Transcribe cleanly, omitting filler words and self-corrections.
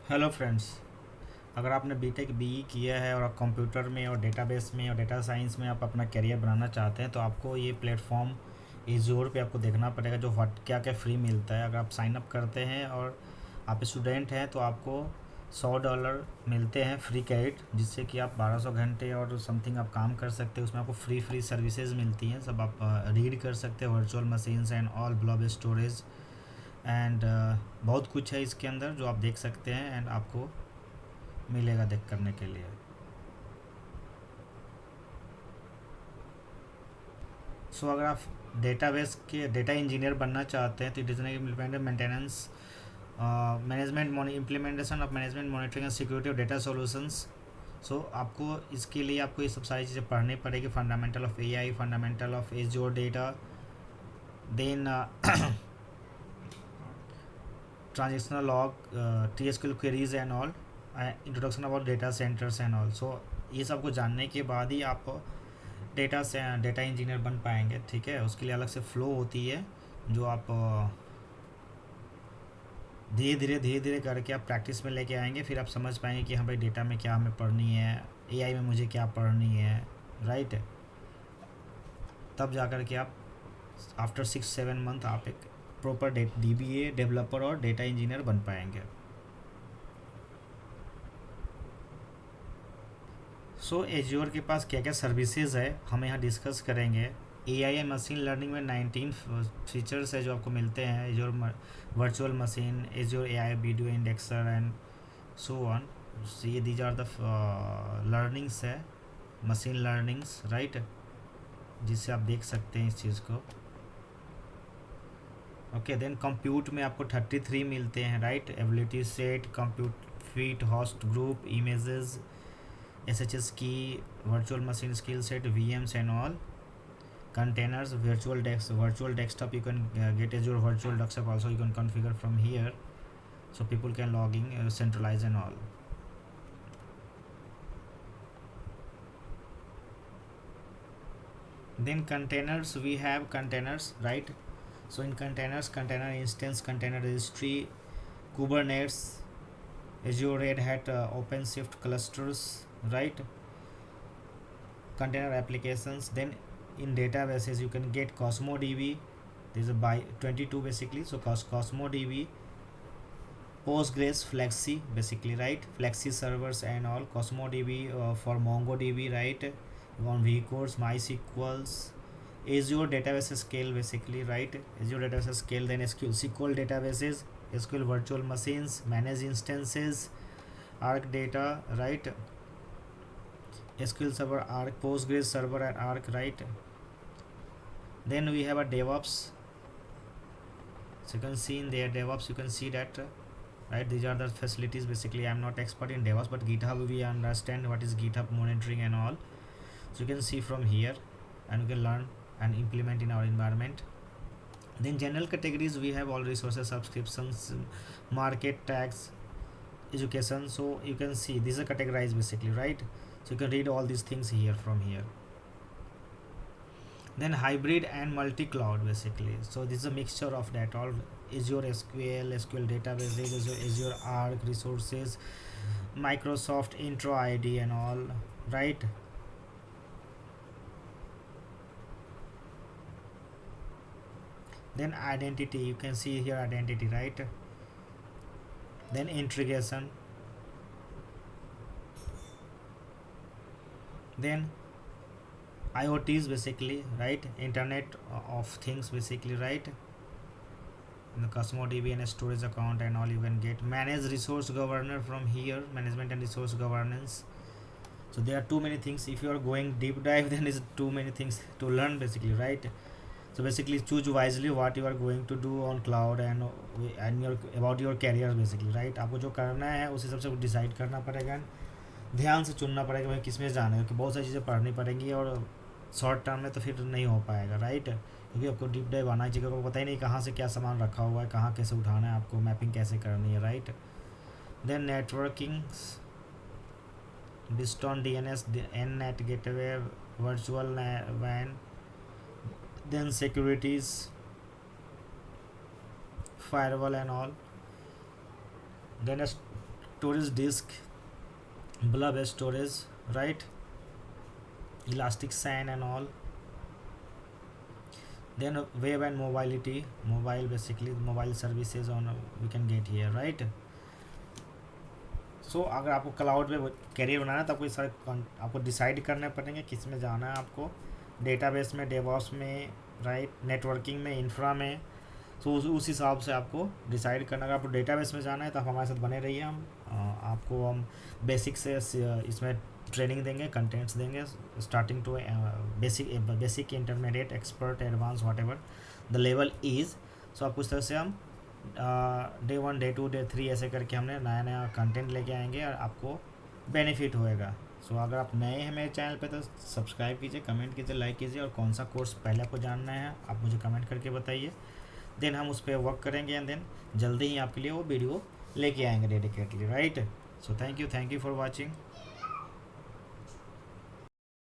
Hello friends. अगर आपने BTech be किया है और आप कंप्यूटर में और डेटाबेस में और डेटा साइंस में आप अपना करियर बनाना चाहते हैं तो आपको ये प्लेटफॉर्म एज़्योर पे आपको देखना पड़ेगा जो व्हाट क्या क्या फ्री मिलता है। अगर आप साइन अप करते हैं और आप स्टूडेंट हैं तो आपको $100 मिलते हैं फ्री क्रेडिट, जिससे कि आप 1200 घंटे और समथिंग आप काम कर सकते हैं। उसमें आपको फ्री फ्री सर्विसेज मिलती हैं, सब आप रीड कर सकते हैं, virtual machines and all blob storage and बहुत कुछ है इसके अंदर जो आप देख सकते हैं एंड आपको मिलेगा देख करने के लिए। सो अगर आप डेटाबेस के डेटा इंजीनियर बनना चाहते हैं तो it is implement maintenance management implementation of management monitoring and security of data solutions. So आपको इसके लिए आपको ये सब सारी चीज़ें पढ़नी पड़ेगी, fundamental of AI, fundamental of Azure data, then transactional log, TSQL queries and all, introduction about data centres and all. So ये सब को जानने के बाद ही आप डेटा इंजीनियर बन पाएंगे। ठीक है, उसके लिए अलग से फ़्लो होती है जो आप धीरे धीरे करके आप प्रैक्टिस में लेके आएंगे, फिर आप समझ पाएंगे कि हाँ भाई डेटा में क्या हमें पढ़नी है, एआई में मुझे क्या पढ़नी है, राइट। तब जा कर के आप आफ्टर 6-7 मंथ आप एक प्रॉपर DBA डेवलपर और डेटा इंजीनियर बन पाएंगे। सो एज्योर के पास क्या क्या सर्विसेज है हम यहाँ डिस्कस करेंगे। एआई एंड मशीन लर्निंग में 19 फीचर्स है जो आपको मिलते हैं। Azure virtual machine, azure AI video indexer and so on. ये दीज आर द लर्निंग्स है, मशीन लर्निंग्स, राइट, जिससे आप देख सकते हैं इस चीज़ को। ओके, देन कंप्यूट में आपको 33 मिलते हैं, right. Ability set, compute feet, host group, images, SHS की, virtual machine skill set, VMs and all, containers, virtual desktop. You can get as your virtual desktop also, you can configure from here so people can log in, centralize and all. Then containers, we have containers, right. So in containers, container instance, container registry, Kubernetes, Azure Red Hat, OpenShift clusters, right, container applications. Then in databases you can get CosmoDB. There's a by 22 basically, so CosmoDB, Postgres, Flexi basically, right, Flexi servers and all, CosmoDB for MongoDB, right, on vCores, MySQLs, Azure database scale basically, right, Azure database scale, then SQL databases, SQL virtual machines, managed instances, Arc data, right, SQL server Arc, Postgres server and Arc, right. Then we have a DevOps. So you can see in there DevOps, you can see that, right, these are the facilities basically. I'm not expert in DevOps, but GitHub we understand what is GitHub monitoring and all. So you can see from here and you can learn and implement in our environment. Then general categories, we have all resources, subscriptions, market, tags, education. So you can see these are categorized basically, right. So you can read all these things here from here. Then hybrid and multi-cloud basically, so this is a mixture of that all. Azure SQL databases, Azure Arc resources, Microsoft Intro ID and all, right. Then identity, you can see here identity, right. Then integration, then IoTs basically, right, Internet of Things basically, right. In the CosmoDB and storage account and all you can get. Manage resource governor from here, management and resource governance. So there are too many things. If you are going deep dive, then is too many things to learn basically, right. So basically choose wisely what you are going to do on cloud and your about your career basically, right. आपको जो करना है उस हिसाब से decide करना पड़ेगा, ध्यान से चुनना पड़ेगा भाई किस में जाना है, क्योंकि बहुत सारी चीज़ें पढ़नी पड़ेंगी और शॉर्ट टर्म में तो फिर नहीं हो पाएगा, राइट, क्योंकि आपको डीप डाइव आना चाहिए, आपको पता ही नहीं कहाँ से क्या सामान रखा हुआ है, कहाँ कैसे उठाना है, आपको मैपिंग कैसे करनी है, right. Then networking, Biston DNS, Nnet gateway, virtual WAN, then securities, firewall and all. Then storage disk, blob storage, right, elastic SAN and all. Then web and mobility, mobile, basically mobile services on we can get here, right. सो अगर आपको cloud पे career बनाना है तो आपको सारे आपको decide करने पड़ेंगे किस में जाना है आपको, डेटाबेस में, डेवॉप्स में, राइट, नेटवर्किंग में, इंफ्रा में। सो उस हिसाब से आपको डिसाइड करना। अगर आपको डेटाबेस में जाना है तो आप हमारे साथ बने रहिए। हम आपको हम बेसिक से इसमें ट्रेनिंग देंगे, कंटेंट्स देंगे, starting to basic, intermediate, expert, advance, whatever the level is. So आप उस तरह से हम डे 1, डे 2, डे 3 ऐसे करके हमने नया नया कंटेंट लेके आएंगे और आपको बेनिफिट होएगा। सो अगर आप नए हैं मेरे चैनल पे तो सब्सक्राइब कीजिए, कमेंट कीजिए, लाइक कीजिए, और कौन सा कोर्स पहले आपको जानना है आप मुझे कमेंट करके बताइए। देन हम उस पर वर्क करेंगे एंड देन जल्दी ही आपके लिए वो वीडियो लेके आएंगे dedicatedly, right. So thank you for watching.